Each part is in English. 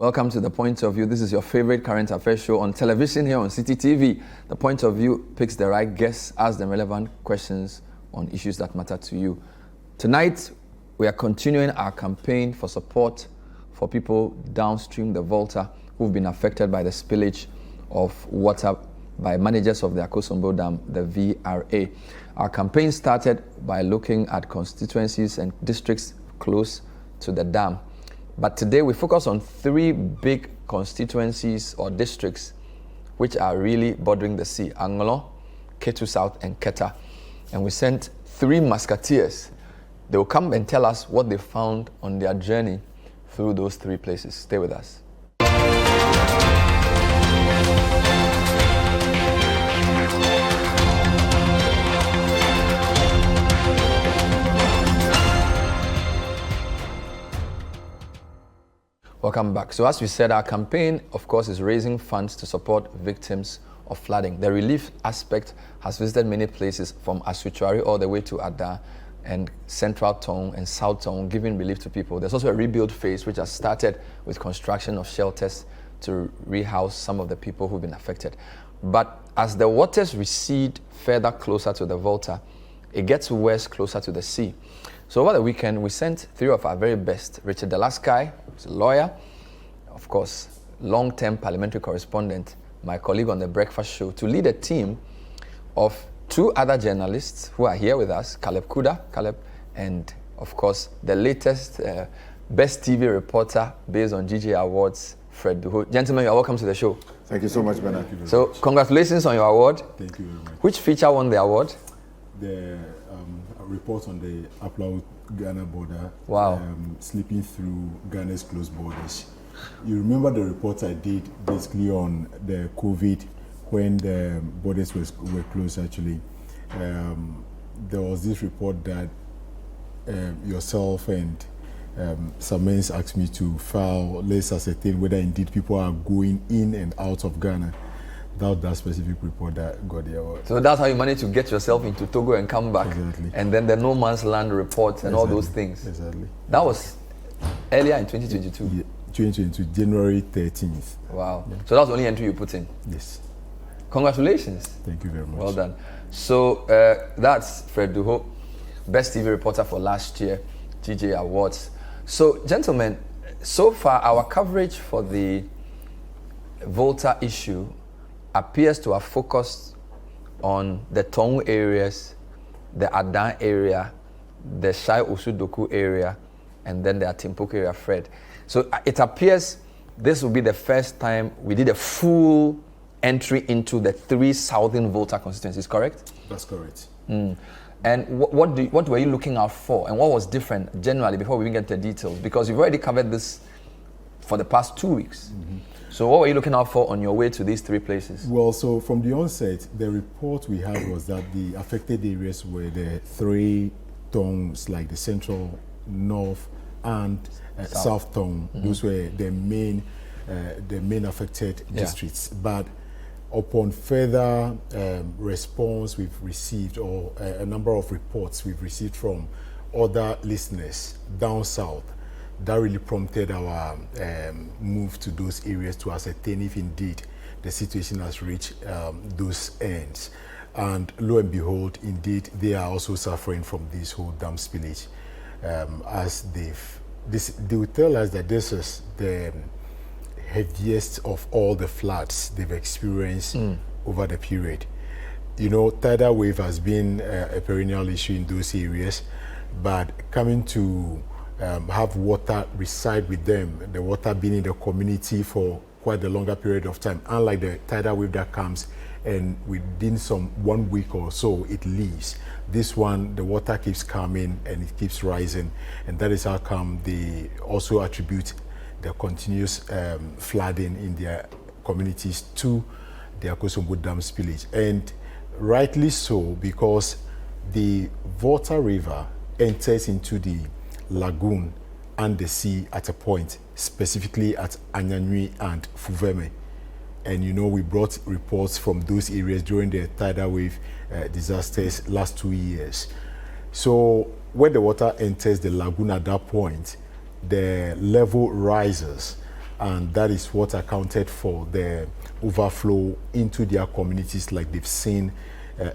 Welcome to The Point of View. This is your favorite current affairs show on television here on Citi TV. The Point of View picks the right guests, asks them relevant questions on issues that matter to you. Tonight, we are continuing our campaign for support for people downstream the Volta who've been affected by the spillage of water by managers of the Akosombo Dam, the VRA. Our campaign started by looking at constituencies and districts close to the dam. But today we focus on three big constituencies or districts which are really bordering the sea: Anlo, Ketu South, and Keta. And we sent three musketeers. They will come and tell us what they found on their journey through those three places. Stay with us. Welcome back. So as we said, our campaign, of course, is raising funds to support victims of flooding. The relief aspect has visited many places from Asuchuari all the way to Ada and Central Town and South Town, giving relief to people. There's also a rebuild phase which has started with construction of shelters to rehouse some of the people who've been affected. But as the waters recede further closer to the Volta, it gets worse closer to the sea. So over the weekend, we sent three of our very best: Richard Dela, who's a lawyer, of course, long-term parliamentary correspondent, my colleague on the breakfast show, to lead a team of two other journalists who are here with us, Caleb Kudah, and of course, the latest best TV reporter based on GJ Awards, Fred Duhoe. Gentlemen, you're welcome to the show. Thank you so much, Bernard. So congratulations on your award. Thank you very much. Which feature won the award? The report on the Ghana border, wow. Slipping through Ghana's closed borders. You remember the report I did basically on the COVID when the borders were closed actually. There was this report that yourself and some men asked me to file, let's ascertain whether indeed people are going in and out of Ghana. That specific report that got the award. So that's how you managed to get yourself into Togo and come back. Exactly. And then the no man's land report and all those things. Exactly. That was earlier in 2022. Yeah, 2022, January 13th. Wow. Yeah. So that's the only entry you put in? Yes. Congratulations. Thank you very much. Well done. So that's Fred Duhoe, best TV reporter for last year, GJ Awards. So gentlemen, so far our coverage for the Volta issue appears to have focused on the Tong areas, the Adan area, the Shai Osudoku area, and then the Atimpoku area, Fred. So it appears this will be the first time we did a full entry into the three Southern Volta constituencies, correct? That's correct. And what were you looking out for, and what was different generally before we even get to the details? Because you've already covered this for the past 2 weeks. Mm-hmm. So what were you looking out for on your way to these three places? Well, so from the onset, the report we had was that the affected areas were the three towns, like the Central, North, and South Town. Mm-hmm. Those were the main affected districts. But upon further response we've received, or a number of reports we've received from other listeners down south, that really prompted our move to those areas to ascertain if indeed the situation has reached those ends. And lo and behold, indeed, they are also suffering from this whole dam spillage. As they will tell us that this is the heaviest of all the floods they've experienced over the period. You know, tidal wave has been a perennial issue in those areas, but coming to have water reside with them, the water being in the community for quite a longer period of time, unlike the tidal wave that comes and within 1 week or so it leaves. This one, the water keeps coming and it keeps rising, and that is how come they also attribute the continuous flooding in their communities to the Akosombo Dam spillage. And rightly so, because the Volta River enters into the lagoon and the sea at a point, specifically at Anyanyui and Fuveme. And you know, we brought reports from those areas during the tidal wave disasters last 2 years. So when the water enters the lagoon at that point, the level rises and that is what accounted for the overflow into their communities like they've seen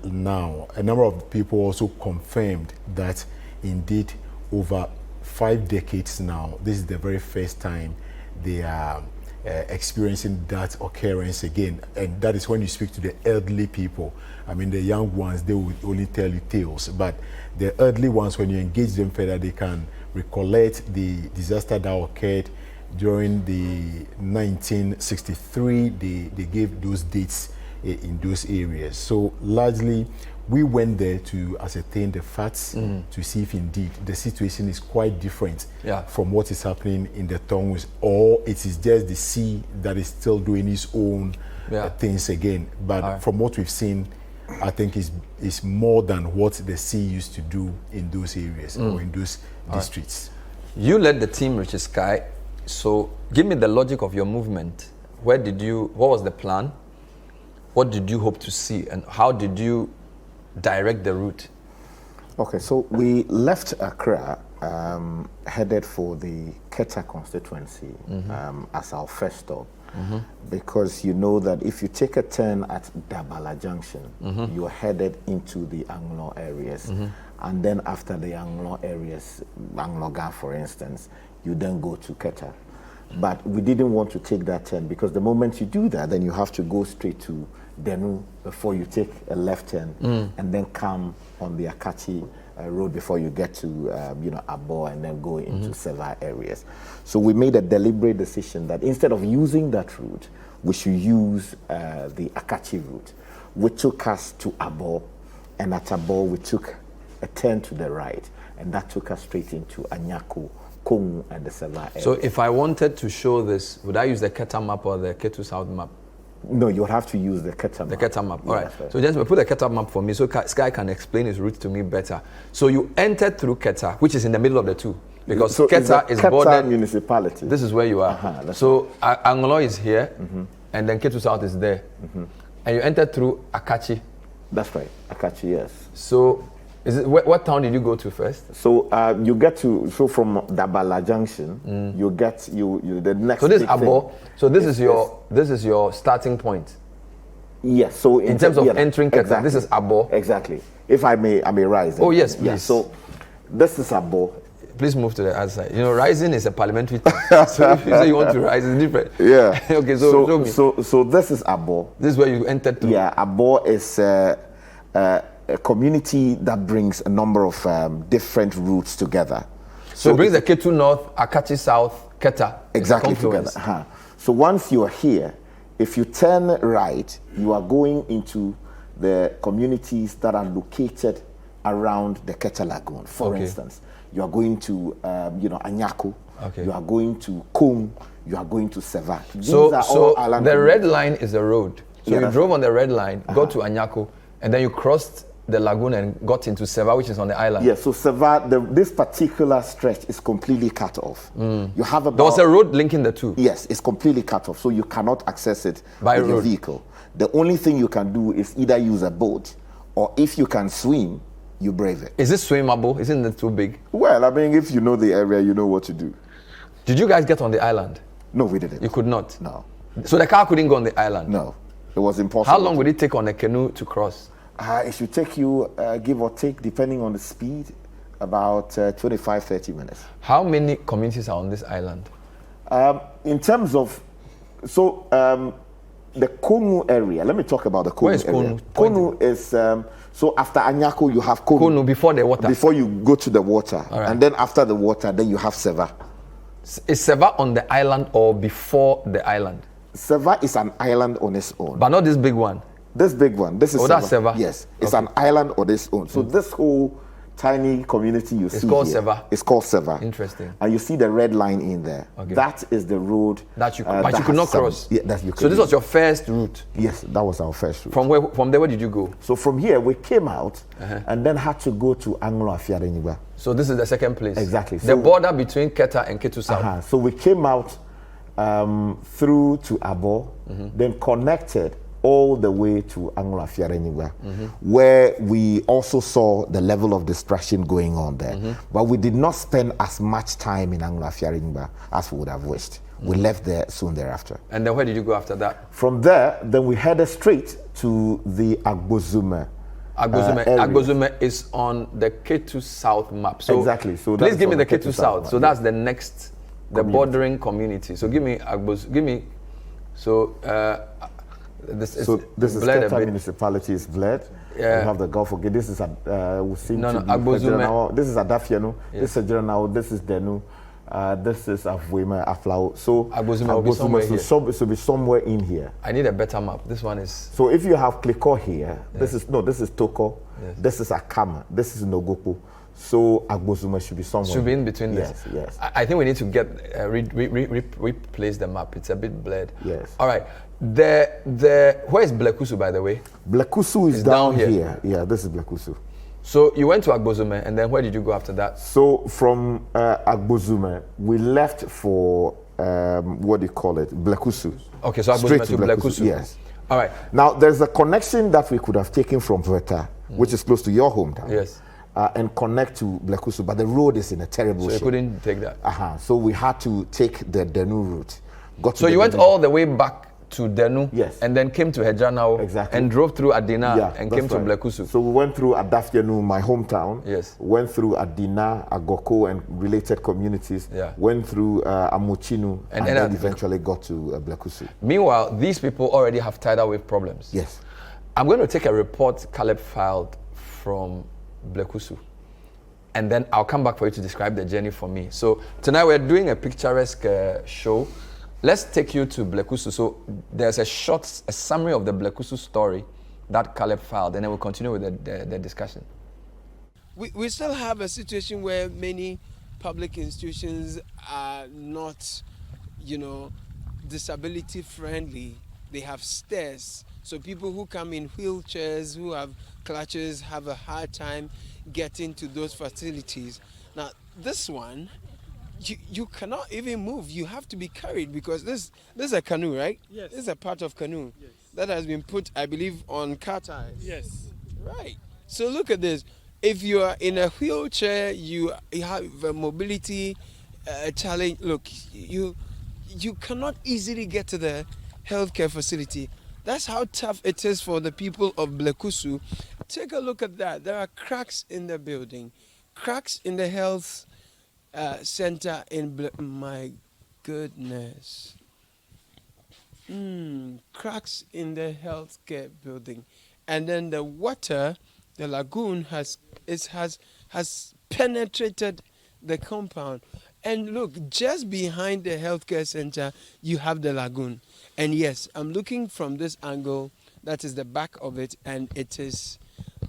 now. A number of people also confirmed that indeed over 5 decades now, this is the very first time they are experiencing that occurrence again. And that is when you speak to the elderly people. I mean, the young ones, they will only tell you tales, but the elderly ones, when you engage them further, they can recollect the disaster that occurred during the 1963. They gave those dates in those areas. So largely, we went there to ascertain the facts to see if indeed the situation is quite different from what is happening in the tongues, or it is just the sea that is still doing its own things again. But from what we've seen, I think is more than what the sea used to do in those areas or in those districts. You led the team, Richard Sky. So give me the logic of your movement. What was the plan? What did you hope to see? And how did you direct the route? Okay, so we left Accra, headed for the Keta constituency as our first stop. Because you know that if you take a turn at Dabala Junction, you're headed into the Anlo areas. And then after the Anlo areas, Anloga for instance, you then go to Keta. But we didn't want to take that turn because the moment you do that, then you have to go straight to Denu before you take a left turn and then come on the Akachi road before you get to Abo and then go into Seva areas. So we made a deliberate decision that instead of using that route, we should use the Akachi route, which took us to Abo, and at Abo we took a turn to the right, and that took us straight into Anyako, Kongu, and the Seva areas. So if I wanted to show this, would I use the Keta map or the Ketu South map? No, you would have to use the Keta map. The Keta map, all right. So just put the Keta map for me so Sky can explain his route to me better. So you entered through Keta, which is in the middle of the two. Because so Keta is bordered. Municipality. This is where you are. So Anlo is here, and then Ketu South is there. And you entered through Akachi. That's right, Akachi, yes. So what town did you go to first? So you get to, from Dabala Junction, you get the next. So this is Abo. So this is your starting point. Yes. So in terms of entering Keta, exactly, this is Abo. Exactly. If I may rise. Oh yes, please. Yeah, so this is Abo. Please move to the other side. You know, rising is a parliamentary thing. So if you say you want to rise, it's different. Yeah. Okay. So show me. So this is Abo. This is where you entered through. Yeah. Abo is a community that brings a number of different routes together. So it brings the Ketu North, Akachi South, Keta. Exactly together. So once you are here, if you turn right, you are going into the communities that are located around the Keta Lagoon. For instance, you are going to Anyako. You are going to Kongu. You are going to Seva. So the red line is the road. So you drove on the red line, got to Anyako, and then you crossed the lagoon and got into Seva, which is on the island. Yes, so Seva, this particular stretch is completely cut off. You have there was a road linking the two. Yes, it's completely cut off, so you cannot access it by your vehicle. The only thing you can do is either use a boat, or if you can swim, you brave it. Is this swimmable? Isn't it too big? Well, I mean, if you know the area, you know what to do. Did you guys get on the island? No, we didn't. You could not? No. So the car couldn't go on the island? No, it was impossible. How long would it take on a canoe to cross? It should take you, give or take, depending on the speed, about 25-30 minutes. How many communities are on this island? In terms of, the Kongu area, let me talk about the Kongu Where is area. Kongu? Kongu is, so after Anyako, you have Kongu. Kongu, before the water? Before you go to the water. Right. And then after the water, then you have Seva. Is Seva on the island or before the island? Seva is an island on its own. But not this big one? This big one. This is Seva. That's Seva? Yes. It's an island on its own. So this whole tiny community you see called here, Seva. it's called Seva. Interesting. And you see the red line in there. Okay. That is the road that you could not cross. Yeah, that you could. So this was your first route? Yes, that was our first route. From there, where did you go? So from here, we came out and then had to go to Anlo Afiarenyiwa. So this is the second place? Exactly. The border between Keta and Ketu South? So we came out through to Abo, then connected all the way to Anlo Afiarenyiwa, where we also saw the level of destruction going on there. But we did not spend as much time in Anlo Afiarenyiwa as we would have wished. We left there soon thereafter. And then where did you go after that? From there, then we headed straight to the Agbozume. Agbozume is on the K2 South map. So exactly. So please give me the K2 South. South. So that's the next, the bordering community. So give me this is Keta municipality is Bled. Yeah. We have the Gulf of Guinea. This is Agbozume. This is Adafiano. Yes. This is General. This is Denu. This is Avuema, Aflao. So Agbozume will be somewhere here. So it will be somewhere in here. I need a better map. This one is. So if you have Kliko here, this is Toko. Yes. This is Akama. This is Nogopo. So Agbozume should be somewhere. Should be in between this. Yes. I think we need to get replace the map. It's a bit blurred. Yes. All right. Where is Blekusu, by the way? Blekusu is down here. Yeah, this is Blekusu. So you went to Agbozume, and then where did you go after that? So from Agbozume, we left for what do you call it, Blekusu. Okay, so Agbozume to Blekusu. Yes. All right. Now there's a connection that we could have taken from Volta, which is close to your hometown. Yes. And connect to Blekusu, but the road is in a terrible shape. So you couldn't take that. So we had to take the Denu route. So you went all the way back to Denu, yes, and then came to Hejanao, exactly, and drove through Adina, and came to Blekusu. So we went through Adafianu, my hometown. Yes. Went through Adina, Agoko, and related communities. Yeah. Went through Amochinu, and then eventually got to Blekusu. Meanwhile, these people already have tidal wave problems. Yes. I'm going to take a report Caleb filed from Blekusu, and then I'll come back for you to describe the journey for me. So tonight we're doing a picturesque show. Let's take you to Blekusu. So there's a summary of the Blekusu story that Caleb filed, and then we'll continue with the discussion. We still have a situation where many public institutions are not, disability friendly. They have stairs. So people who come in wheelchairs, who have clutches, have a hard time getting to those facilities. Now, this one, you cannot even move. You have to be carried because this is a canoe, right? Yes. This is a part of canoe. Yes. That has been put, I believe, on car tires. Yes. Right. So look at this. If you are in a wheelchair, you have a mobility challenge. Look, you cannot easily get to the healthcare facility. That's how tough it is for the people of Blekusu. Take a look at that. There are cracks in the building, cracks in the health center in my goodness. Cracks in the healthcare building, and then the water, the lagoon has penetrated the compound. And look, just behind the healthcare center, you have the lagoon. And yes, I'm looking from this angle. That is the back of it, and it is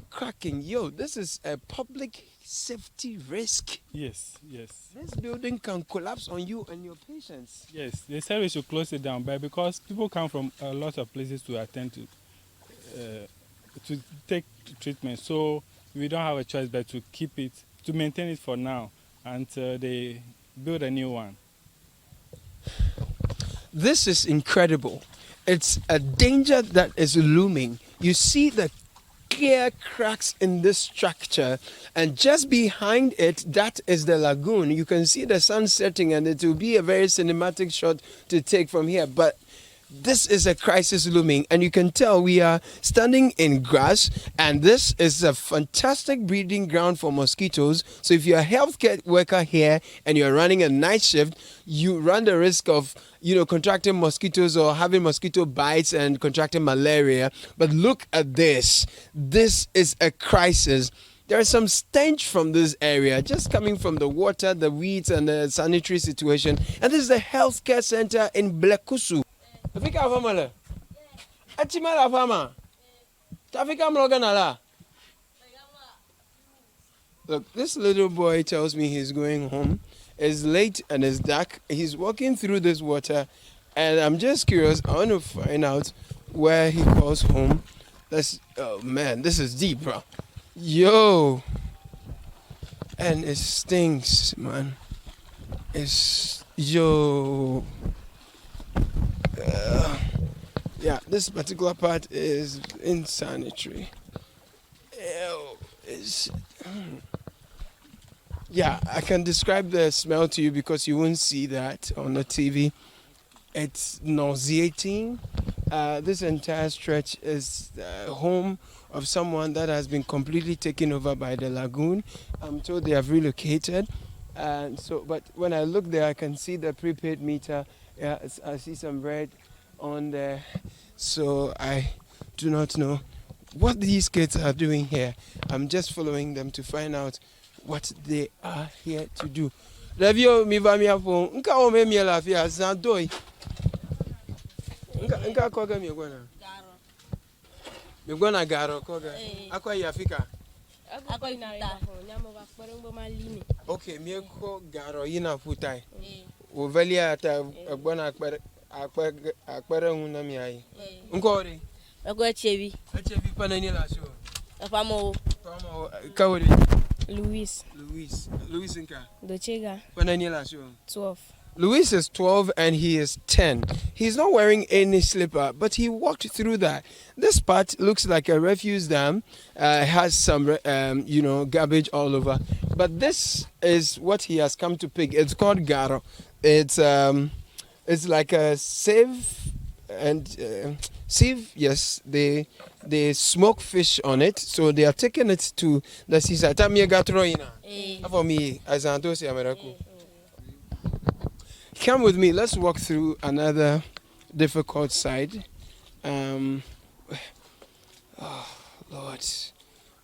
cracking. Yo, this is a public safety risk. Yes. This building can collapse on you and your patients. Yes, they said we should close it down, but because people come from a lot of places to attend to take treatment, so we don't have a choice but to keep it, to maintain it for now until they build a new one. This is incredible. It's a danger that is looming. You see the clear cracks in this structure, and just behind it, that is the lagoon. You can see the sun setting, and it will be a very cinematic shot to take from here. But this is a crisis looming, and you can tell we are standing in grass, and this is a fantastic breeding ground for mosquitoes. So if you're a healthcare worker here and you're running a night shift, you run the risk of contracting mosquitoes or having mosquito bites and contracting malaria. But look at this. This is a crisis. There is some stench from this area, just coming from the water, the weeds, and the sanitary situation. And this is the healthcare center in Blekusu. Tafika afama le. Achima la afama. Tafika mloga na la. Look, this little boy tells me he's going home. It's late and it's dark. He's walking through this water, and I'm just curious. I want to find out where he calls home. Oh man, this is deep, bro. Yo. And it stinks, man. Yo. Yeah, this particular part is insanitary. Yeah, I can describe the smell to you because you won't see that on the TV. It's nauseating. This entire stretch is home of someone that has been completely taken over by the lagoon. I'm told they have relocated. And so, but when I look there, I can see the prepaid meter. Yeah, I see some red on there. So I do not know what these kids are doing here. I'm just following them to find out what they are here to do. Review mi va mi apo. Nka o me mi la fi azandoi. Nka koga mi gwana. Garo. Mi gwana garo koga. Akwa yafika. Akwa ina nyamo ba kperengbo malini. Okay, mi ko garo yina futai. O velia ata gwana akpere na mi ayi. Nko ore. Akwa chebi. Chebi panani la so. Pamo Kawori. Luis Nka. Dochega. Panani la so. 12. Luis is 12 and he is 10. He's not wearing any slipper, but he walked through that. This part looks like a refuse dam. Has some, garbage all over. But this is what he has come to pick. It's called garo. It's like a sieve and sieve. Yes, they smoke fish on it, so they are taking it to the seaside. For me, as Antosi America. Come with me. Let's walk through another difficult side. Oh, Lord,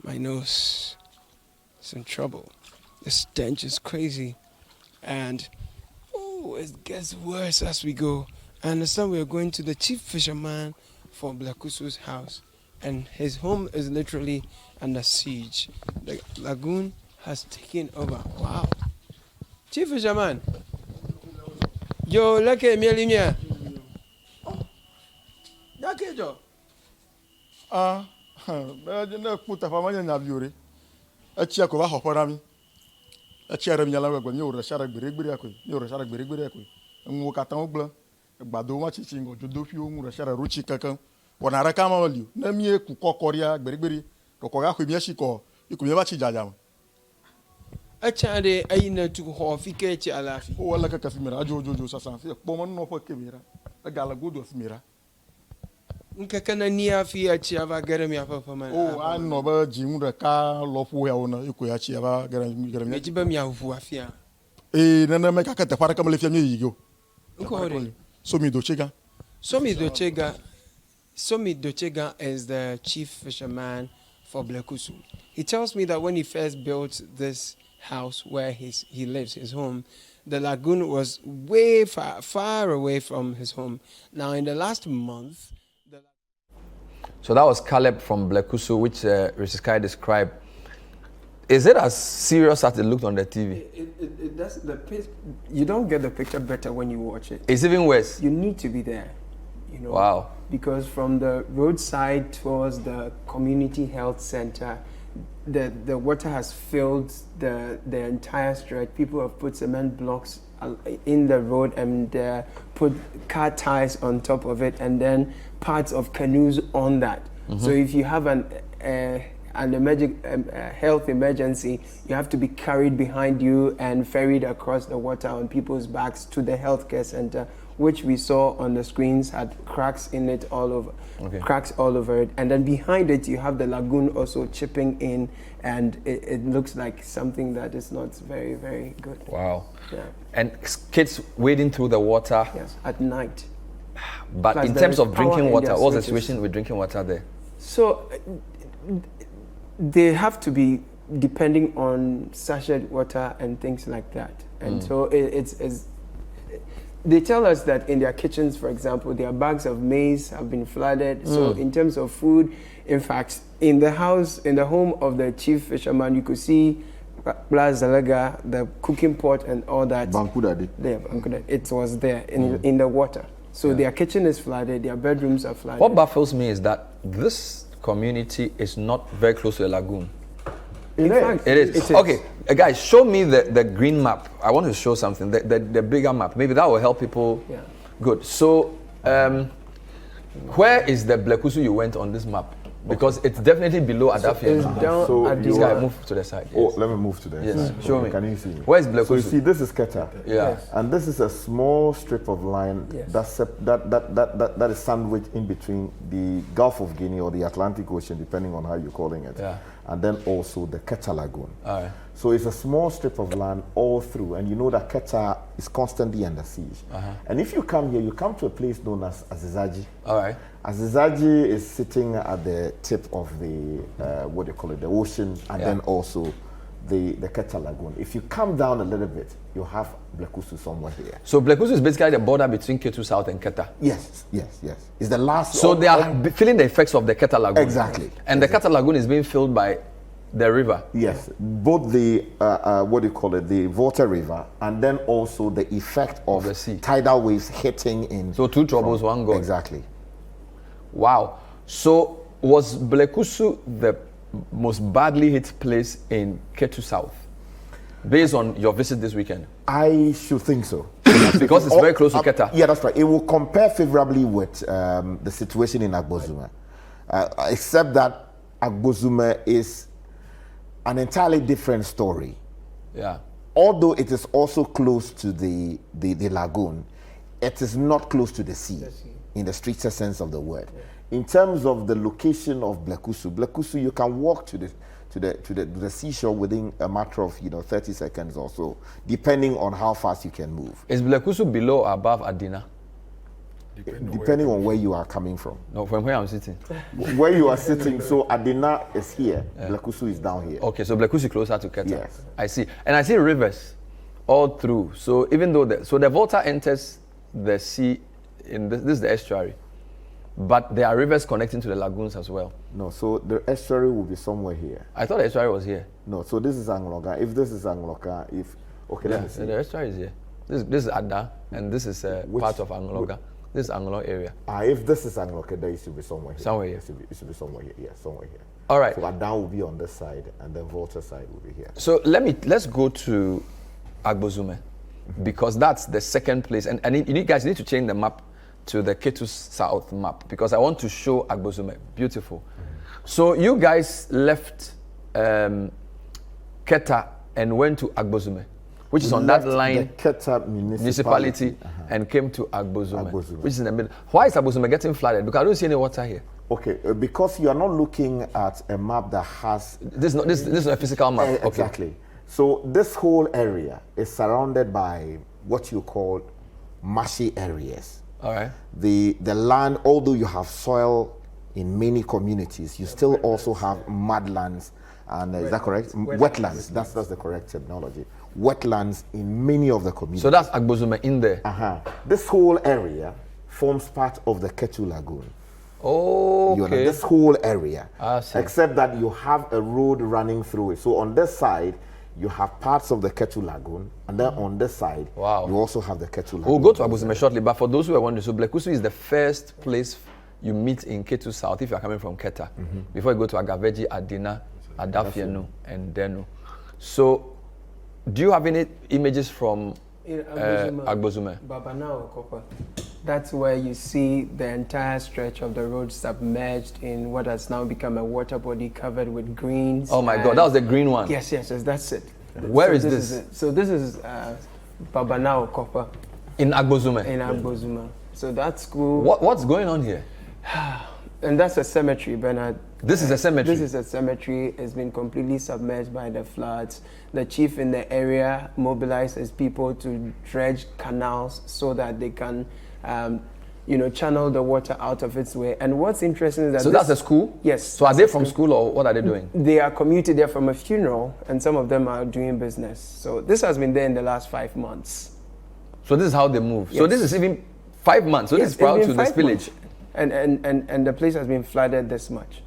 my nose is in trouble. The stench is crazy. And, it gets worse as we go. I understand we are going to the chief fisherman for Blekusu's house. And his home is literally under siege. The lagoon has taken over. Wow. Chief fisherman. Yo, leke mieli mia. Dake jo. Na kuta famanya na biore. Achia ko ba hopora mi. Achia re mi ala gwa mi ora shara gberegbere akwe. Mi ora shara gberegbere akwe. Nwo katan ogblon. Gbado wa chichi ngo jodo fi ohun ora shara rochi kankan. Wona ra ka ma liu. Na mi eku kokoria gberegbere. Kokoga kwe mi shiko. Iku mi ba chi jaja. Achade ayina tu ho fike chi alafi. O wala ka kafimira ajojojo sasa fi pomo no fo kebira. Agala godo fimira. Nka kana ni afi achi ava garami afa man. O an no ba jimu ka lofu ya ona iko ya chi ava garami. Me jiba mi afu afia. Nana me ka kete para kamle fiamye yigo. Nko ore. Somi Dochega is the chief fisherman for Blekusu. He tells me that when he first built this house where he lives, his home, the lagoon was way far away from his home. Now, in the last month... So that was Caleb from Blekusu, which Risiskai described. Is it as serious as it looked on the TV? It does. You don't get the picture better when you watch it. It's even worse. You need to be there. Wow. Because from the roadside towards the community health center, the water has filled the entire stretch. People have put cement blocks in the road and put car tires on top of it, and then parts of canoes on that. Mm-hmm. So if you have an health emergency, you have to be carried behind you and ferried across the water on people's backs to the healthcare center, which we saw on the screens had cracks in it all over. Okay. Cracks all over it. And then behind it, you have the lagoon also chipping in, and it looks like something that is not very, very good. Wow. Yeah. And kids wading through the water. Yes, at night. But plus in terms of drinking water, what's the situation with drinking water there? So they have to be depending on sachet water and things like that. And so it's they tell us that in their kitchens, for example, their bags of maize have been flooded. So in terms of food, in fact, in the home of the chief fisherman, you could see Blazalega, the cooking pot and all that. Bankuda. It was there in the water. So their kitchen is flooded, their bedrooms are flooded. What baffles me is that this community is not very close to a lagoon. In fact, it is. Okay, guys, show me the green map. I want to show something, the bigger map. Maybe that will help people. Yeah. Good. So, where is the Blekusu you went on this map? Because it's definitely below Adafia. It's down So at This you guy are- move to the side. Oh, Yes. let me move to the Yes. side. Show me. Can you see me? Where's Blekusu? So you see, this is Keta. Yeah. And this is a small strip of line Yes. that is sandwiched in between the Gulf of Guinea or the Atlantic Ocean, depending on how you're calling it. Yeah. And then also the Keta Lagoon. All right. So it's a small strip of land all through, and you know that Keta is constantly under siege. And if you come here, you come to a place known as Azizaji. All right. Azizaji is sitting at the tip of the, what do you call it, the ocean, and Yeah. then also the Keta Lagoon. If you come down a little bit, you have Blekusu somewhere here. So Blekusu is basically the border between Ketu South and Keta. Yes. It's the last. So they are feeling the effects of the Keta Lagoon. Exactly. And the Keta Lagoon is being filled by the river. Yes, both the what do you call it, the Volta River, and then also the effect of the sea. tidal waves hitting in. So two troubles, one God. Exactly. Wow. So was Blekusu the most badly hit place in Ketu South? Based on your visit this weekend? I should think so. Because it's very close to Keta. Yeah, that's right. It will compare favorably with the situation in Agbozuma, except that Agbozuma is an entirely different story. Yeah. Although it is also close to the lagoon, it is not close to the sea in the stricter sense of the word. In terms of the location of Blekusu, you can walk to the seashore within a matter of 30 seconds or so, depending on how fast you can move. Is Blekusu below or above Adina? Depending on where you are coming from. No, from where I'm sitting. Where you are sitting, so Adina is here, Blekusu is down here. Okay, so Blekusu is closer to Keta. Yes. I see. And I see rivers all through. So even though the Volta enters the sea, this is the estuary, but there are rivers connecting to the lagoons as well. No, so the estuary will be somewhere here. I thought the estuary was here. No, so this is Anloga. If this is Anloga, let me see. The estuary is here. This is Ada, and this is part of Anloga. This is Anlo area. If this is Anloga, then it should be somewhere here. Somewhere here. It should be somewhere here. Yeah, somewhere here. All right. So Ada will be on this side, and then Volta side will be here. So let's go to Agbozume, because that's the second place. And you guys need to change the map to the Ketu South map, because I want to show Agbozume. Beautiful. So you guys left Keta and went to Agbozume, which is on that line, the Keta municipality, and came to Agbozume, which is in the middle. Why is Agbozume getting flooded? Because I don't see any water here. Okay, because you are not looking at a map that has... This is a physical map. Okay. Exactly. So this whole area is surrounded by what you call marshy areas. All right. The land, although you have soil in many communities, you still also have mudlands, and is that correct? Wetlands. That's the correct terminology. Wetlands in many of the communities. So that's Agbozume in there. This whole area forms part of the Ketu Lagoon. Oh, You know, okay. this whole area, I see. except that you have a road running through it. So on this side, you have parts of the Ketu Lagoon, and then on this side, Wow. you also have the Ketu Lagoon. We'll go to Agbozume shortly, but for those who are wondering, so Blekusu is the first place you meet in Ketu South if you are coming from Keta, before you go to Agaveji, Adina, Adafienu, and Denu. So, do you have any images from Agbozume? Babanao Okopa. That's where you see the entire stretch of the road submerged in what has now become a water body covered with greens. Oh my God, that was the green one. Yes, that's it. Where is this? So this is Babanao Okopa In Agbozume. in Agbozuma. So that school, What's going on here? and that's a cemetery, Bernard. This is a cemetery. This is a cemetery. It's been completely submerged by the floods. The chief in the area mobilized his people to dredge canals so that they can, channel the water out of its way. And what's interesting is that So that's a school? Yes. So are they from school or what are they doing? They are commuted there from a funeral, and some of them are doing business. So this has been there in the last 5 months. So this is how they move. So Yes. this is even 5 months. So Yes, this is prior it's to been the 5 spillage. months. And the place has been flooded this much.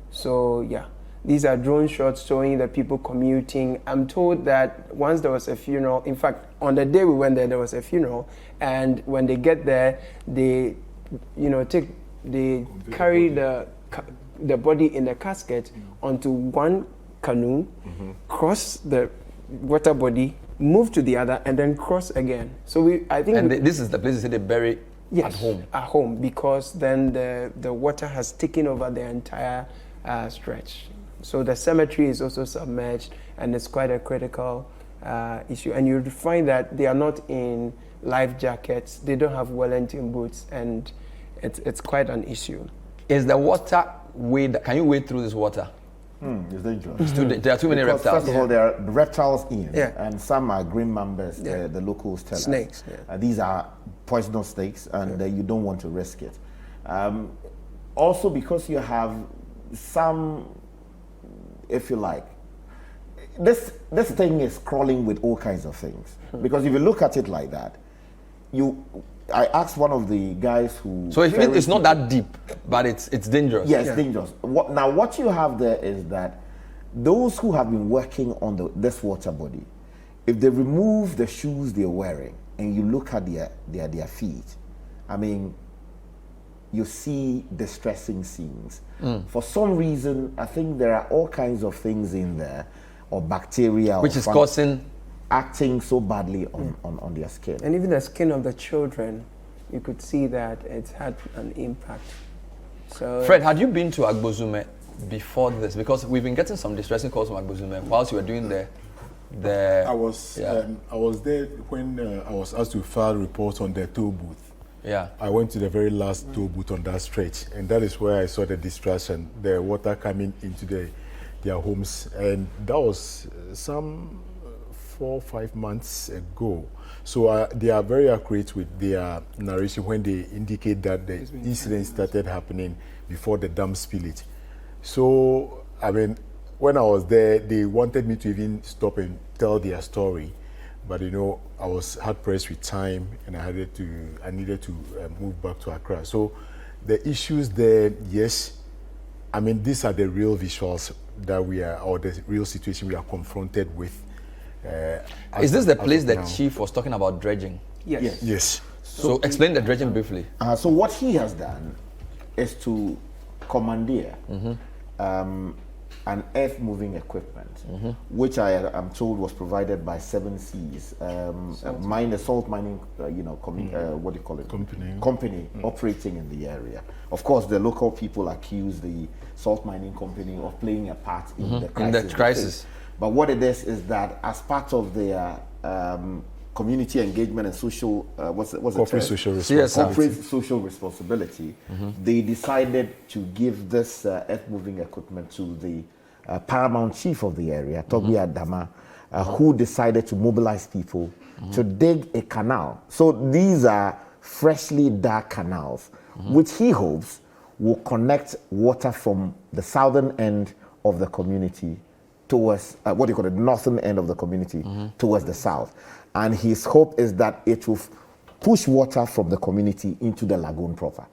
So yeah, these are drone shots showing the people commuting. I'm told that once there was a funeral, in fact, on the day we went there was a funeral, and when they get there, they, carry the body in the casket onto one canoe, cross the water body, move to the other, and then cross again. So I think. And this is the place they bury Yes, at home. At home, because then the water has taken over the entire stretch. So the cemetery is also submerged, and it's quite a critical issue. And you find that they are not in life jackets, they don't have Wellington boots, and it's quite an issue. Is the water can you wade through this water? It's dangerous. There are too many Because reptiles. First of all, there are reptiles in, Yeah. and some are green mambas, Yeah. the locals tell Snakes, us. yeah. These are poisonous snakes, and you don't want to risk it. Also, because you have some, if you like, this thing is crawling with all kinds of things. Because if you look at it like that, I asked one of the guys who. So it's not that deep, but it's dangerous. Yes, dangerous. What you have there is that those who have been working on this water body, if they remove the shoes they're wearing and you look at their feet, I mean, you see distressing scenes. For some reason, I think there are all kinds of things in there, or bacteria, Which is causing acting so badly on their skin. And even the skin of the children, you could see that it's had an impact. So Fred, had you been to Akosombo before this? Because we've been getting some distressing calls from Akosombo whilst you were doing the I was there when I was asked to file a report on the toll booth. Yeah. I went to the very last toll booth on that stretch, and that is where I saw the destruction, the water coming into their homes, and that was some 4 or 5 months ago. So they are very accurate with their narration when they indicate that the incident started happening before the dam spillage. So, I mean, when I was there, they wanted me to even stop and tell their story. But I was hard pressed with time, and I needed to move back to Accra. So the issues there, yes, I mean, these are the real visuals that or the real situation we are confronted with. Is this the place the chief was talking about dredging? yes. Yes. So explain the dredging briefly. So what he has done is to commandeer an earth-moving equipment, which I am told was provided by 7 Seas, salt mining, what do you call it? Company operating in the area. Of course, the local people accuse the salt mining company of playing a part in the crisis. But what it is that as part of their community engagement and social, Corporate social responsibility. Corporate social responsibility, they decided to give this earth-moving equipment to the paramount chief of the area, Toby Adama, who decided to mobilize people to dig a canal. So these are freshly dug canals, which he hopes will connect water from the southern end of the community towards, northern end of the community towards the south. And his hope is that it will push water from the community into the lagoon proper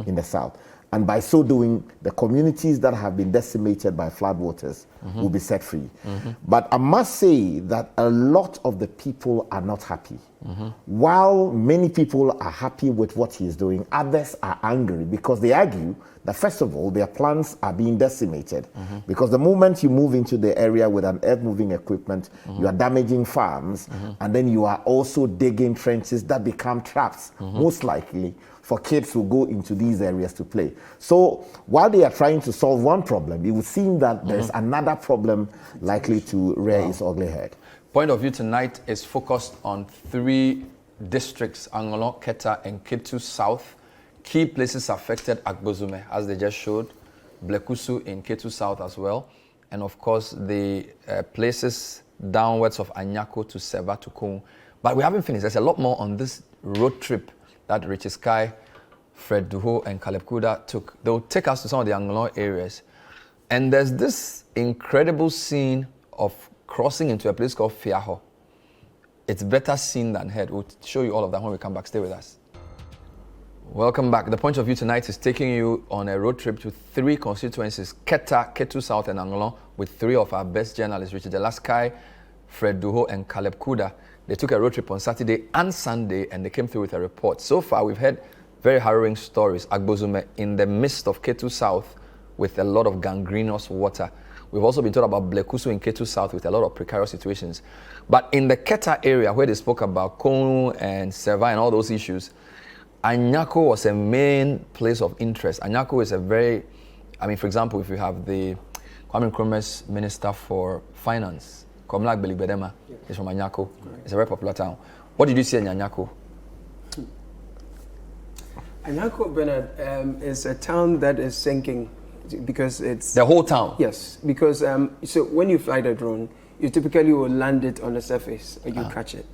in the south. And by so doing, the communities that have been decimated by floodwaters will be set free. But I must say that a lot of the people are not happy. While many people are happy with what he is doing, others are angry because they argue that, first of all, their plants are being decimated. Because the moment you move into the area with an earth-moving equipment, you are damaging farms, and then you are also digging trenches that become traps, most likely, for kids who go into these areas to play. So while they are trying to solve one problem, it would seem that there's another problem likely to rear its ugly head. Point of view tonight is focused on 3 districts, Anloga, Keta, and Ketu South. Key places affected Akosombo, as they just showed, Blekusu in Ketu South as well, and of course the places downwards of Anyako to Seva to Kung. But we haven't finished. There's a lot more on this road trip that Richard Sky, Fred Duhoe, and Caleb Kudah took. They'll take us to some of the Anloga areas. And there's this incredible scene of crossing into a place called Fiaho. It's better seen than heard. We'll show you all of that when we come back. Stay with us. Welcome back. The point of view tonight is taking you on a road trip to 3 constituencies, Keta, Ketu South, and Anloga, with 3 of our best journalists, Richard Sky, Fred Duhoe, and Caleb Kudah. They took a road trip on Saturday and Sunday, and they came through with a report. So far, we've heard very harrowing stories. Akosombo in the midst of Ketu South with a lot of gangrenous water. We've also been told about Blekusu in Ketu South with a lot of precarious situations. But in the Keta area, where they spoke about Konu and Seva and all those issues, Anyako was a main place of interest. Anyako is a very, for example, if you have the Kwame Nkrumah's Minister for Finance, Komlak Beligbedema, is from Anyako. It's a very popular town. What did you see in Anyako? Anyako, Bernard, is a town that is sinking because it's... The whole town? Yes, because so when you fly the drone, you typically will land it on the surface or you catch it.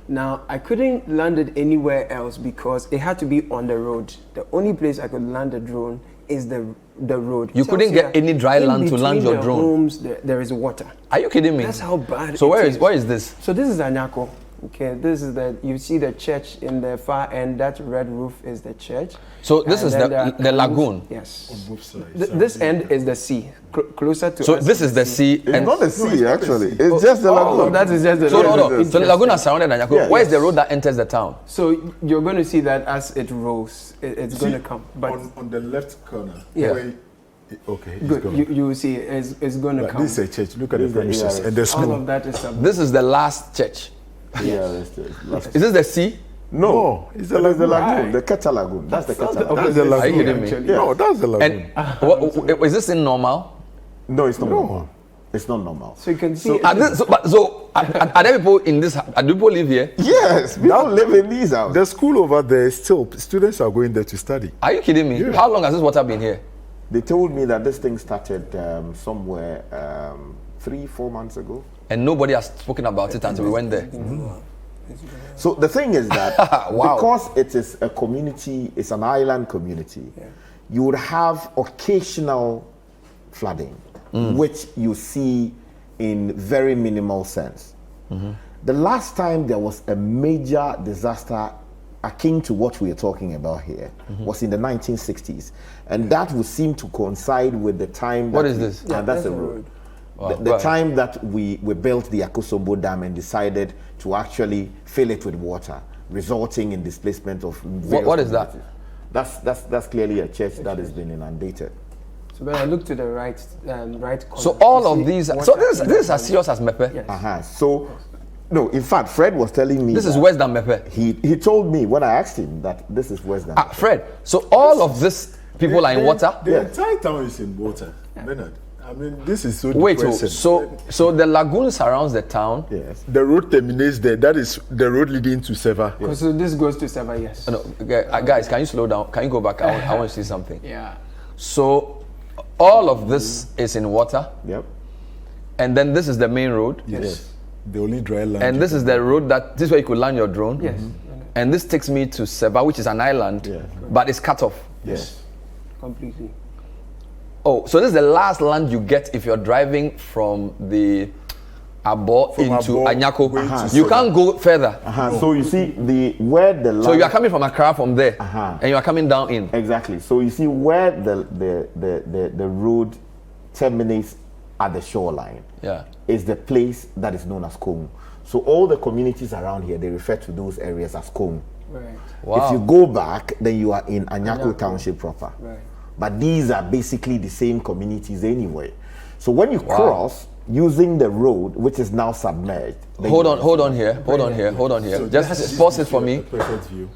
Now, I couldn't land it anywhere else because it had to be on the road. The only place I could land the drone is the road. You couldn't get any dry land to land your drone? Homes, there is water. Are you kidding me? That's how bad so it is. Where is this? So this is Anyako. Okay, this is you see the church in the far end, that red roof is the church. So this is the lagoon? Yes. On both sides. This end is the sea, closer to So us. this is the sea? It's not the sea, actually. It's just the Oh, lagoon. that is just the So lagoon. So the lagoon has surrounded Anyako. Yeah. Where is the road that enters the town? So you're going to see that as it rolls, it's going to come. But on the left corner. Yeah. Okay, it's good, gone. you will see it's going to But come. this is a church. Look at the premises and the All school. of that is This is the last church. Yeah, Is this the sea? no, it's the lagoon. lagoon. The Keta lagoon. That's the Keta lagoon. That's the lagoon. Are you kidding me? Actually. No, that's the lagoon. And is this in normal? No, it's not normal. It's not normal. So you can see. Are there people in this? Do people live here? Yes, we don't live in these houses. The school over there, still, students are going there to study. Are you kidding me? Yeah. How long has this water been here? They told me that this thing started somewhere 3-4 months ago. And nobody has spoken about it until we went there. So the thing is that Wow. because it is a community, it's an island community, you would have occasional flooding, which you see in very minimal sense. The last time there was a major disaster akin to what we are talking about here was in the 1960s, and that would seem to coincide with the time. What is this? And that's the road. Wow. The Right. time that we built the Akosombo Dam and decided to actually fill it with water, resulting in displacement of various What is that? communities. That's clearly a church that has been inundated. So when I look to the right corner. So all you of see these. water So this in is the as serious as Mepe. Yes. So, no, in fact, Fred was telling me This is that worse than Mepe. he told me when I asked him that this is worse than. Fred. So all of this people are in water. The Yeah. entire town is in water. Bernard, this is so Wait. depressing. So the lagoon surrounds the town. Yes. The road terminates there. That is the road leading to Seva. So this goes to 7 years. No, guys, can you slow down? Can you go back? I want to see something. Yeah. So all of this is in water, Yep. and then this is the main road, Yes. The only dry land. and this is the road this is where you could land your drone. Yes. And this takes me to Seba, which is an island, Yeah. but it's cut off. Yes. Completely. Oh, so this is the last land you get if you're driving from the Abo From into Abo Anyako. going to You Seba. can't go further. So you see where the land. So you are coming from Accra from there, Uh-huh. and you are coming down in. Exactly. So you see where the road terminates at the shoreline. Yeah. Is the place that is known as Kong. So all the communities around here, they refer to those areas as Kong. Right. Wow. If you go back, then you are in Anyako Township proper. Right. But these are basically the same communities anyway. So when you cross using the road, which is now submerged. then Hold you- on here. So Just this pause it gives for you me. a perfect view.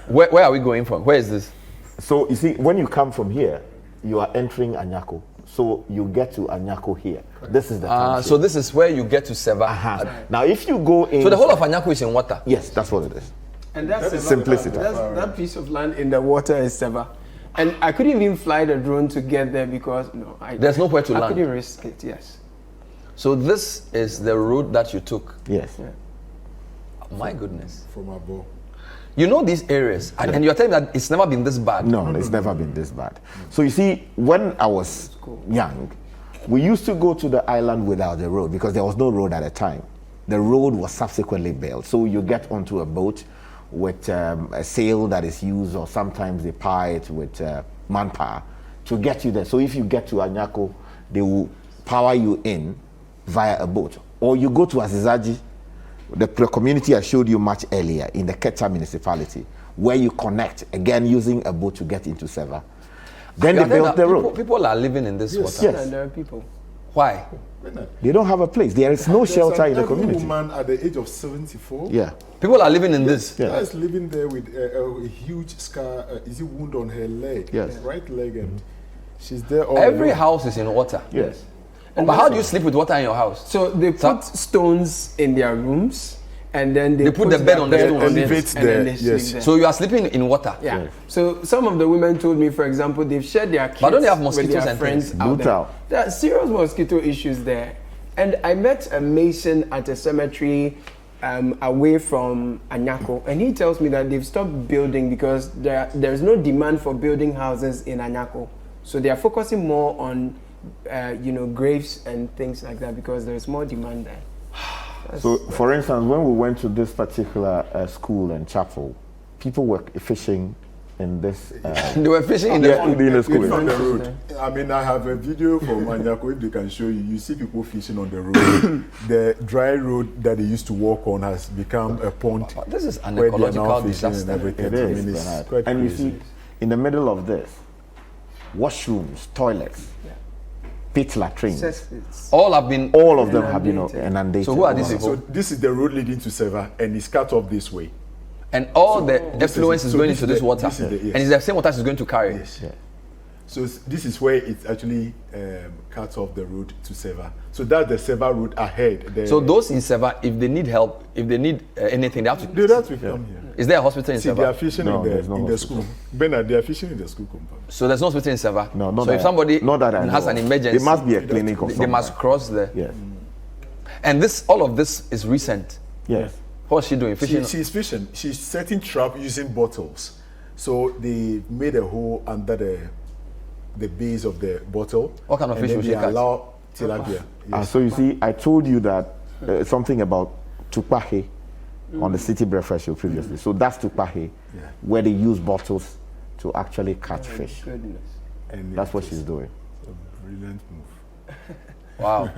Where are we going from? Where is this? So you see, when you come from here, you are entering Anyako. So you get to Anyako here. This is the township. So this is where you get to Seva. Uh-huh. Now if you go in. So the whole of Anyako is in water. Yes, that's what it is. And that's Seva. Simplicity. That piece of land in the water is Seva. And I couldn't even fly the drone to get there because There's nowhere to I land. couldn't risk it. Yes. So this is the route that you took. Yes. Yeah. My goodness. From Abo. You know these areas, and you're telling me that it's never been this bad. No, it's never been this bad. So you see, when I was young, we used to go to the island without the road because there was no road at the time. The road was subsequently built. So you get onto a boat with a sail that is used, or sometimes they power it with manpower to get you there. So if you get to Anyako, they will power you in via a boat. Or you go to Azizaji, the community I showed you much earlier in the Keta municipality, where you connect, again using a boat to get into Seva. Then You they are telling built that the road. people are living in this water. Yes. And there are people. Why? They don't have a place. There is no shelter in the Every community. woman at the age of 74. Yeah. People are living in this. Yeah. Is living there with a huge scar, is it wound on her leg? Yes. Right leg, and she's there all Every alone. house is in water. Yes. But how do you sleep with water in your house? So they put stones in their rooms, and then they put the their bed on the stone. Elevates and then there, they sleep yes. there. So you are sleeping in water. Yeah. Yes. So some of the women told me, for example, they've shared their kids But don't they have with mosquitoes their and friends things? out there. Brutal. There are serious mosquito issues there. And I met a mason at a cemetery away from Anyako, and he tells me that they've stopped building because there's no demand for building houses in Anyako. So they are focusing more on graves and things like that because there's more demand there. So, for instance, when we went to this particular school and chapel, people were fishing in this. They were fishing in the in the school. Even on the road. I mean, I have a video from Anyako, if they can show you. You see people fishing on the road. The dry road that they used to walk on has become a pond. This is an where they are now ecological fishing and disaster. everything. It I is. mean, it's Bernard. quite And you crazy. see, in the middle of this, washrooms, toilets, pit latrines, All have been. all of them have been inundated. So who are these people? So this is the road leading to Seva, and it's cut off this way. And all the effluence is so going this into is this the- water. this is the- yes. And it's the same water it's going to carry. Yes. So this is where it's actually cut off the road to Seva. So that's the Seva route ahead. So those in Seva, if they need help, if they need anything, they have to. they have to come here. Is there a hospital in See, they are Seva? fishing No, in there's no the hospital. school. Bernard, they are fishing in the school compound. So there's no hospital in Seva. No, not So if that- somebody not that I has know an of. emergency, It must be a clinic or they something. must cross there. Yes. And all of this is recent. Yes. What's she doing? Fishing. She's fishing. She's setting trap using bottles. So they made a hole under the base of the bottle. What kind of and fish then will she they catch? allow tilapia. Yes. So you see, I told you that something about Tukpahe on the Citi breakfast show previously. So that's Tukpahe, where they use bottles to actually catch fish. Goodness. And That's what it she's was doing. a brilliant move. Wow.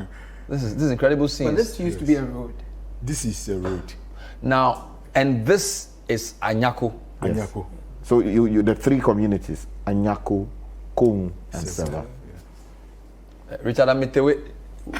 This is incredible But scenes. this used to be a road. This is a road. Now, and this is Anyako. Yes. Anyako. So you the three communities, Anyako, Kong, and Seva. Richard Amitewe,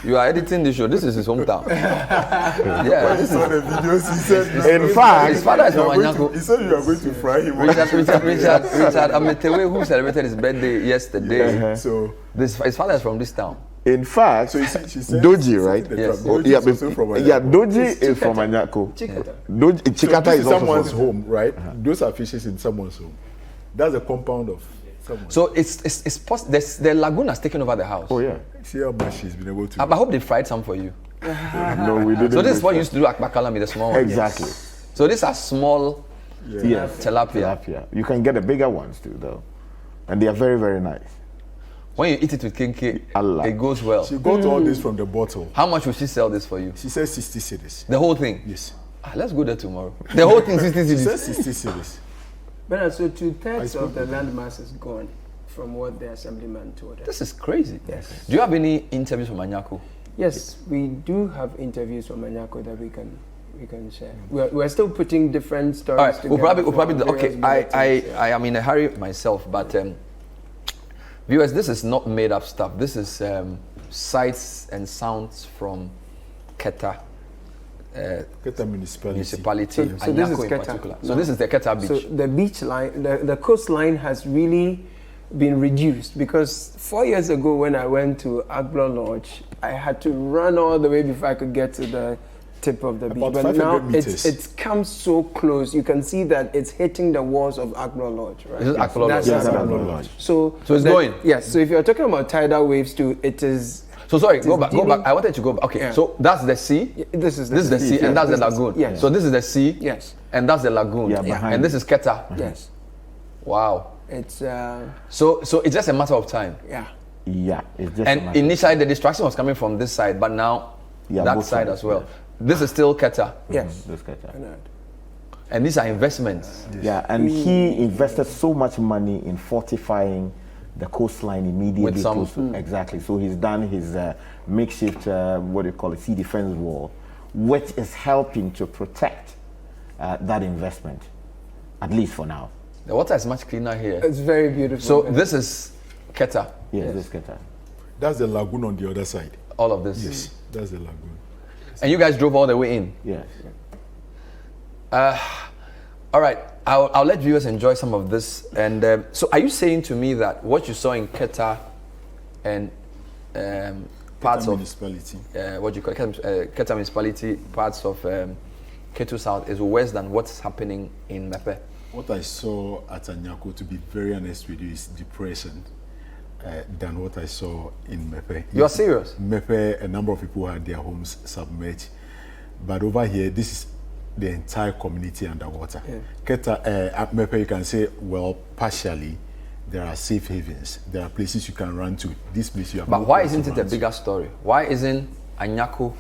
you are editing the show. This is his hometown. Yeah. This Saw is, the videos. He said, In fact, his father is you from are going to- Anyako. he said you are going to fry him. Richard Amitewe, who celebrated his birthday yesterday. So His father is from this town. in fact, you see, she said Doji, she's right? setting the Yes. trap. Oh, Doji yeah, is also from Anyako. yeah, Doji is from Anyako. Chikata. Doji, So Chikata this is is also someone's from. home, right? Those are fishes in someone's home. That's a compound of someone. So the lagoon has taken over the house. Oh yeah. See how much she's been able to. I hope they fried some for you. No, we didn't. So this is do what it. you used to do at Bakalami, the small one. Exactly. So these are small Yes. tilapia. Tilapia. You can get the bigger ones too, though, and they are very, very nice. When you eat it with kinky, Allah. it goes well. She got all this from the bottle. How much will she sell this for you? She says 60 cedis. The whole thing? Yes. Let's go there tomorrow. The whole thing, 60 She cedis. says 60 cedis. Bernard, so 2/3 spoke of the with land mass is gone from what the assemblyman told us. This is crazy. Yes. Do you have any interviews from Anyako? Yes, we do have interviews from Anyako that we can share. We're still putting different stories All right, together. we'll probably for okay. various bulletins, I am in a hurry myself, but viewers, this is not made up stuff. This is sights and sounds from Keta Keta municipality. municipality, So this Anyako is in Keta. particular. No. So this is the Keta beach. So the beach line, the coastline has really been reduced because 4 years ago when I went to Aglo Lodge, I had to run all the way before I could get to the tip of the beach. About But 500 now meters. it's come so close. You can see that it's hitting the walls of Aglo Lodge, right? This is Aglo Lodge. That's Yes, Aglo Aglo Lodge. Lodge. So it's going? Yes. So if you're talking about tidal waves too, it is. So sorry, go back. dealing- I wanted to go back. Okay, Yeah. so that's the sea. This is This is the sea, and that's the lagoon. Yes. So this is the sea. Yes. And that's the lagoon. Yeah, behind And this is Keta. Yes. Wow. It's So it's just a matter of time. yeah. Yeah, it's just. a And matter- initially the distraction was coming from this side, but now Yeah, that both side sides, as well. yes. This is still Keta. Yes. This Keta. Bernard. And these are investments. Yeah, and he invested so much money in fortifying the coastline immediately. With some- close to- Exactly. So he's done his makeshift, what do you call it, sea defense wall, which is helping to protect that investment, at least for now. The water is much cleaner here. It's very beautiful. So this is Keta. Yes, this Keta. That's the lagoon on the other side. all of this. Yes, that's the lagoon. And you guys drove all the way in. Yes. All right, I'll let viewers enjoy some of this. And so, are you saying to me that what you saw in Keta and parts Keta of municipality, what you call Keta municipality, parts of Ketu South is worse than what's happening in Mepe? what I saw at Anyako, to be very honest with you, is depressing than what I saw in Mepe. You're serious? Mepe, a number of people had their homes submerged, but over here, this is the entire community underwater. Yeah. Keta, at Mepe, you can say, well, partially, there are safe havens. There are places you can run to. This place you have. But no why place to isn't it a run to. bigger story? Why isn't Anyako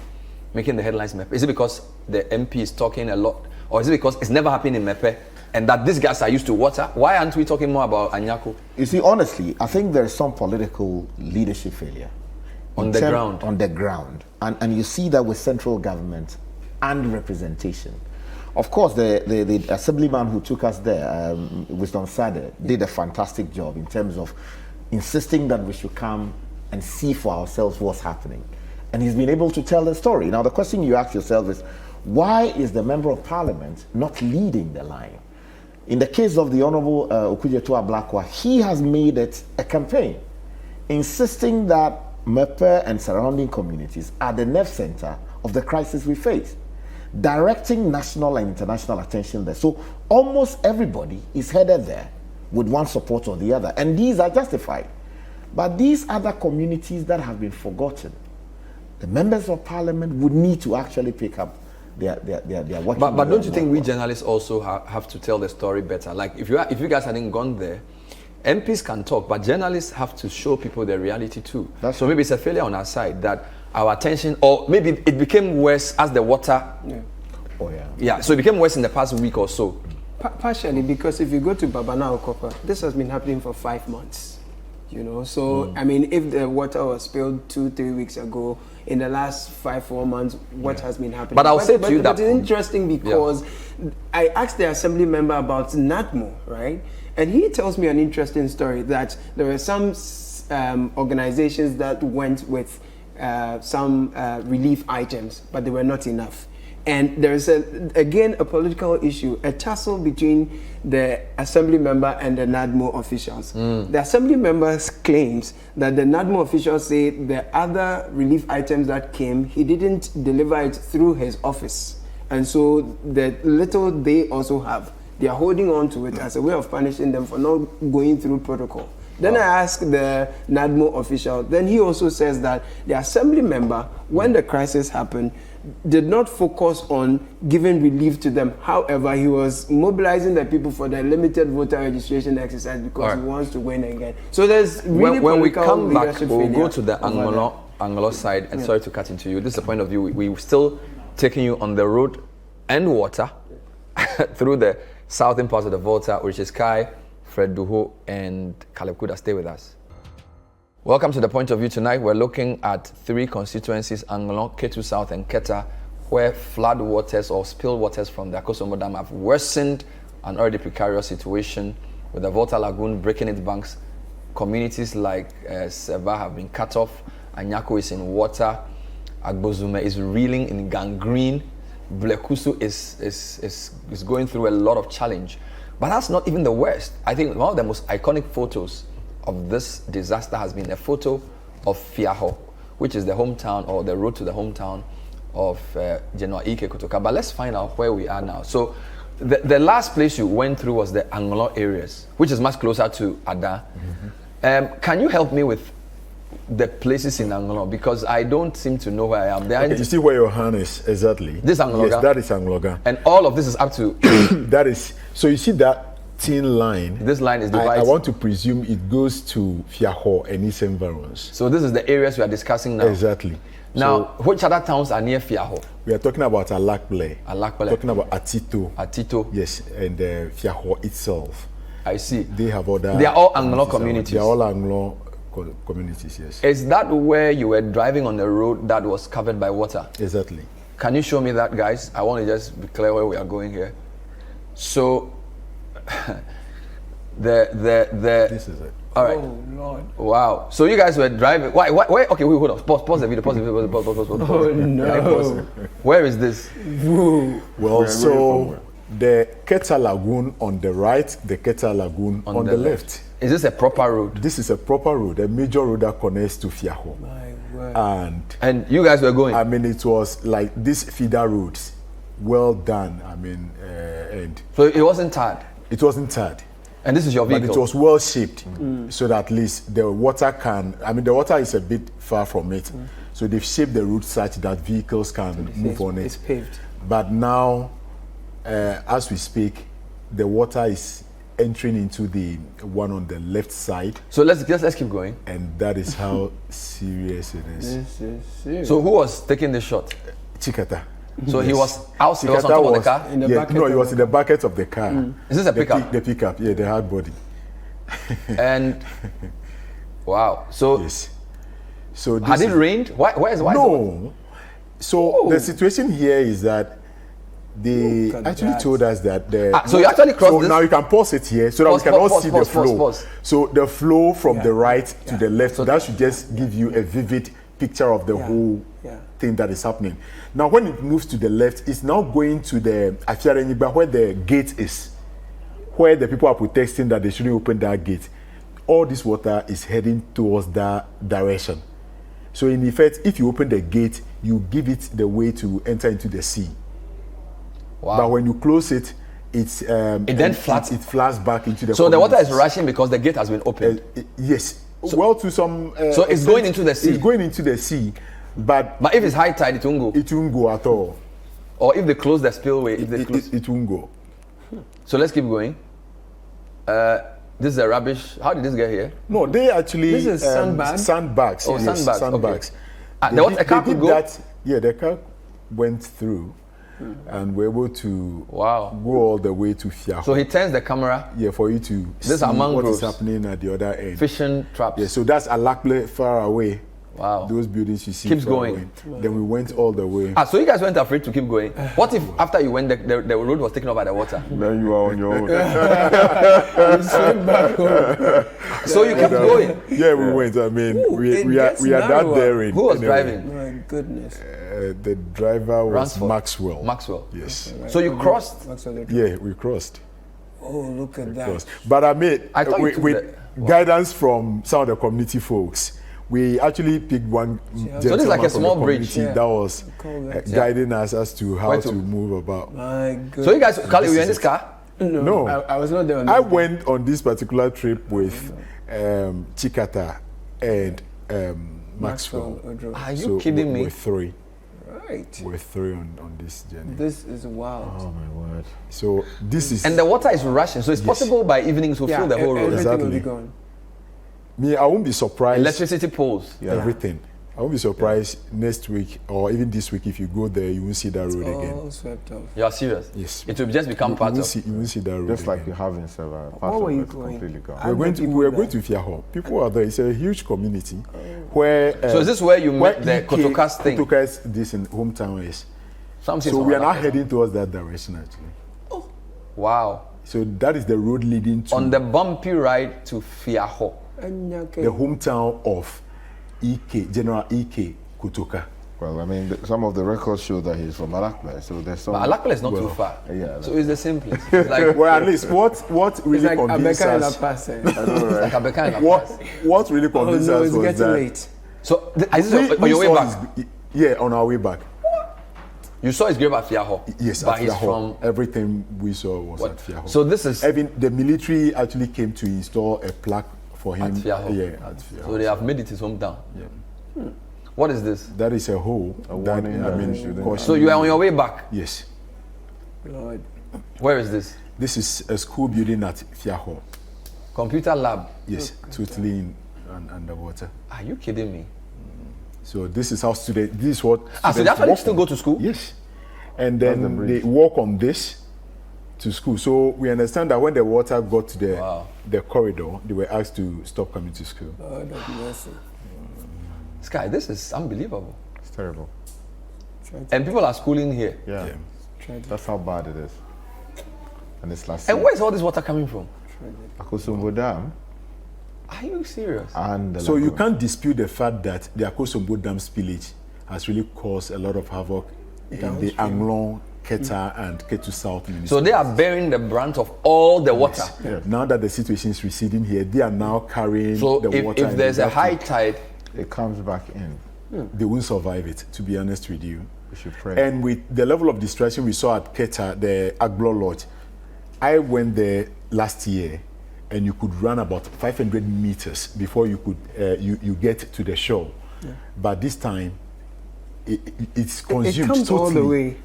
making the headlines in Mepe? Is it because the MP is talking a lot? Or is it because it's never happened in Mepe and that these guys are used to water? Why aren't we talking more about Anyako? You see, honestly, I think there is some political leadership failure. On the ground. On the ground. And you see that with central government and representation. Of course, the assemblyman who took us there, Wisdom Sade, did a fantastic job in terms of insisting that we should come and see for ourselves what's happening. And he's been able to tell the story. Now, the question you ask yourself is, why is the Member of Parliament not leading the line? In the case of the Honorable Okujetua Blakwa, he has made it a campaign, insisting that Mepe and surrounding communities are the nerve center of the crisis we face, directing national and international attention there. So almost everybody is headed there with one support or the other, and these are justified. But these other communities that have been forgotten, the members of parliament would need to actually pick up their work. But don't you think we journalists also have to tell the story better? Like if you guys hadn't gone there, MPs can talk, but journalists have to show people the reality too. So maybe it's a failure on our side that our attention, or maybe it became worse as the water. Yeah. Oh yeah. Yeah, so it became worse in the past week or so. Partially, because if you go to Babana Okopa, this has been happening for 5 months. You know, so I mean, if the water was spilled 2-3 weeks ago, in the last 5-4 months, what has been happening? But I'll say to you that it's interesting because I asked the assembly member about NADMO, right? And he tells me an interesting story that there were some organizations that went with some relief items, but they were not enough. And there is again a political issue, a tussle between the assembly member and the NADMO officials. The assembly members claims that the NADMO officials say the other relief items that came, he didn't deliver it through his office. And so the little they also have, they are holding on to it as a way of punishing them for not going through protocol. Then I asked the NADMO official, then he also says that the assembly member, when the crisis happened, did not focus on giving relief to them. However, he was mobilizing the people for the limited voter registration exercise because he wants to win again. So there's really when we come back, we'll failure go to the Anglo side. And sorry to cut into you. This is the point of view. We're still taking you on the road and water through the southern part of the Volta, which is Kai, Fred Duhoe, and Caleb Kudah. Stay with us. Welcome to the point of view tonight. We're looking at 3 constituencies, Anlo, Ketu South, and Keta, where flood waters or spill waters from the Akosombo Dam have worsened an already precarious situation, with the Volta Lagoon breaking its banks. Communities like Seva have been cut off. Anyako is in water. Agbozume is reeling in gangrene. Blekusu is going through a lot of challenge. But that's not even the worst. I think one of the most iconic photos of this disaster has been a photo of Fiaho, which is the hometown or the road to the hometown of Genoa Ike Kotoka. But let's find out where we are now. So the last place you went through was the Anglo areas, which is much closer to Ada. Can you help me with the places in Anglo? Because I don't seem to know where I am. Okay, you see where your hand is exactly? This Angloga? Yes, that is Angloga. And all of this is up to... That is, so you see that thin line? This line is divided. I want to presume it goes to Fiaho and its environs. So this is the areas we are discussing now? Exactly. Now, so, which other towns are near Fiaho? We are talking about Alakble. Alakble. Talking about Atito. Atito. Yes, and Fiaho itself. I see. They have other... They are all Anglo communities. They are all Anglo communities, yes. Is that where you were driving on the road that was covered by water? Exactly. Can you show me that, guys? I want to just be clear where we are going here. So, this is it. All right. Oh, Lord. Wow. So you guys were driving. Why? Okay, wait, hold on. Pause the video. Pause. Oh, no. Where is this? Well, so the Keta Lagoon on the right, the Keta Lagoon on the left. Is this a proper road? This is a proper road, a major road that connects to Fiaho. My word. And you guys were going? I mean, it was like these feeder roads, well done. I mean, and so it wasn't tarred? It wasn't tarred. And this is your vehicle? But it was well shaped, so that at least the water can, I mean, the water is a bit far from it. So they've shaped the route such that vehicles can move on it. It's paved. But now, as we speak, the water is entering into the one on the left side. So let's keep going. And that is how serious it is. This is serious. So who was taking this shot? Chikata. So he was out, he was on top of the car? In the bucket no, he was in the bucket of the car. Is this a pickup? The pickup, yeah, the hard body. And wow, so yes. So had it rained? Why no. So the situation here is that they actually told us that the so you actually crossed this? Now you can pause it here so that we can all see the flow. So the flow from the right to the left, so that should just give you a vivid picture of the whole thing that is happening. Now when it moves to the left, it's now going to the Afiarenyiba where the gate is, where the people are protesting that they shouldn't open that gate. All this water is heading towards that direction. So in effect, if you open the gate, you give it the way to enter into the sea. Wow. But when you close it, it's it then floods. It floods back into the. So the water is rushing because the gate has been opened. Yes. So, well, to some. So it's going into the sea. It's going into the sea, but if it's high tide, it won't go. It won't go at all. Or if they close the spillway, it won't go. So let's keep going. This is a rubbish. How did this get here? No, they actually. This is sandbags. Sandbags. Oh, yes, sandbags. Okay. A car could go. That, yeah, the car went through. And we're able to go all the way to Fiaho. So he turns the camera. Yeah, for you to see what is happening at the other end. Fishing traps. Yeah, so that's Alakle far away. Wow. Those buildings you see. Keeps going. Then we went all the way. So you guys weren't afraid to keep going. What if after you went, the road was taken over by the water? Then you are on your own. So you kept going. Yeah, we went. I mean, we are that daring. Who was driving? My goodness. The driver was Ransford. Maxwell. Maxwell. Yes. Right. So you crossed? Yeah, we crossed. Oh, look at that. But I mean, with guidance from some of the community folks, we actually picked one gentleman so this is like a small from the bridge that was guiding us as to how to move about. My goodness. So you guys, Kali, were you in this car? No. I was not there. I went on this particular trip with Chikata and Maxwell. Are you kidding me? We're three. Right. We're three on this journey. This is wild. Oh my word. So this is... And the water is rushing, so it's possible by evening to fill the whole road. Everything will be gone. Me, I won't be surprised. Electricity poles. Everything. I won't be surprised next week or even this week if you go there, you won't see that road all again. Swept off. You are serious? Yes. It will just become part of... You won't see that road Just like again. you have in several Where parts were of you it going? completely gone. We're going to Fiaho. People are there. It's a huge community where... so is this where you met the Kotokas thing? Kotokas, this in hometown is. So we are now heading towards that direction actually. Oh. Wow. So that is the road leading to... On the bumpy ride to Fiaho. The hometown of EK, General EK Kutoka. Well, I mean, some of the records show that he's from Alakle, so there's some... But Alakle is not too far. Yeah. So it's the same place. It's like, well, at least what really It's like convinced Abeka us... in La Paz. it's like Abeka in La Paz. What really convinced us it's was getting that... late. So is this on your way back? Yeah, on our way back. You saw his grave at Fiaho? Yes, but at he's Fiaho. from... Everything we saw was at Fiaho. So this is... Even the military actually came to install a plaque for him. At Fiaho? Yeah, at Fiaho. So they have made it his hometown? Yeah. What is this? That is a hole. So you are on your way back? Yes. Lord. Where is this? This is a school building at Fiaho. Computer lab? Yes, totally underwater. Are you kidding me? So this is how students, this is what so they actually still go to school? Yes. And then they walk on this to school. So we understand that when the water got to the corridor, they were asked to stop coming to school. Lord of mercy. Sky, this is unbelievable. It's terrible. And people are schooling here. Yeah. That's how bad it is. And it's last And where is all this water coming from? Akosombo Dam Are you serious? And the So you lagoon. can't dispute the fact that the Akosombo Dam Spillage has really caused a lot of havoc in the Anlo, Keta, and Ketu South municipalities. So they are bearing the brunt of all the water. Yeah. Now that the situation is receding here, they are now carrying So the water. if there's a high tide, It comes back in. they won't survive it, to be honest with you. We should pray. And with the level of destruction we saw at Keta, the Aglo Lodge, I went there last year, and you could run about 500 meters before you could you get to the shore. Yeah. But this time, it's consumed It comes totally all the way.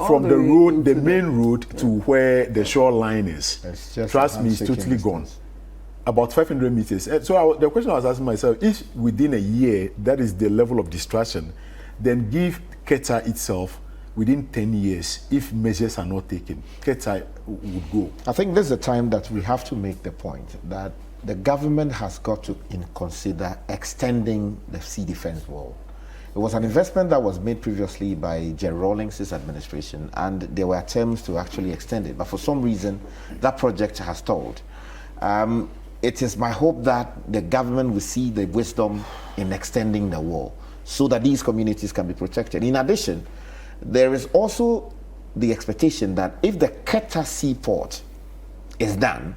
from the road, the main road, to where the shoreline is. It's just Trust a me, it's handshaking totally gone. distance. About 500 meters. And so the question I was asking myself, if within a year that is the level of destruction, then give Keta itself within 10 years, if measures are not taken, Keta would go. I think this is the time that we have to make the point that the government has got to consider extending the sea defense wall. It was an investment that was made previously by Jerry Rawlings' administration, and there were attempts to actually extend it. But for some reason, that project has stalled. It is my hope that the government will see the wisdom in extending the wall so that these communities can be protected. In addition, there is also the expectation that if the Keta seaport is done,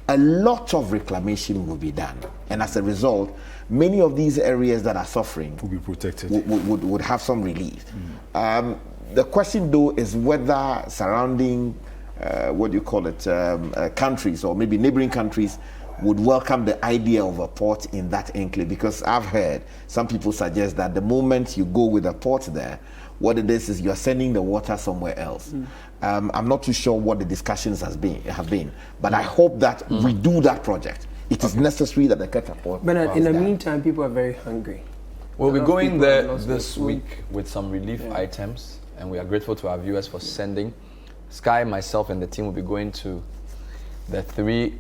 a lot of reclamation will be done. And as a result, many of these areas that are suffering Will be protected. would have some relief. The question, though, is whether surrounding, countries or maybe neighboring countries would welcome the idea of a port in that enclave, because I've heard some people suggest that the moment you go with a port there, what it is you're sending the water somewhere else. I'm not too sure what the discussions have been, but I hope that we do that project. It is necessary that the Keta port. But in the down. meantime, people are very hungry. we'll be A lot of going people have there lost this their food. week with some relief items, and we are grateful to our viewers for sending. Sky, myself, and the team will be going to the 3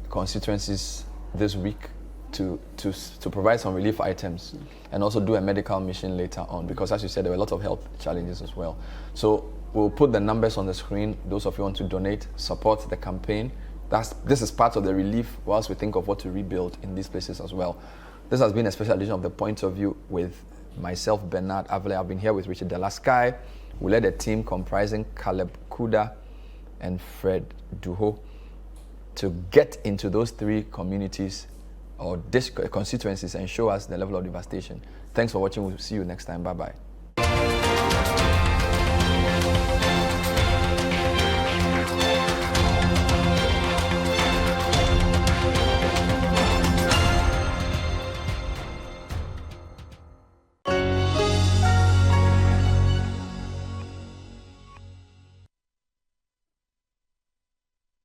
constituencies this week to provide some relief items and also do a medical mission later on, because as you said, there were a lot of health challenges as well. So we'll put the numbers on the screen. Those of you who want to donate, support the campaign. This is part of the relief whilst we think of what to rebuild in these places as well. This has been a special edition of The Point of View with myself, Bernard Avile. I've been here with Richard Dela. Sky. We led a team comprising Caleb Kudah and Fred Duhoe to get into those 3 communities or constituencies and show us the level of devastation. Thanks for watching. We'll see you next time. Bye-bye.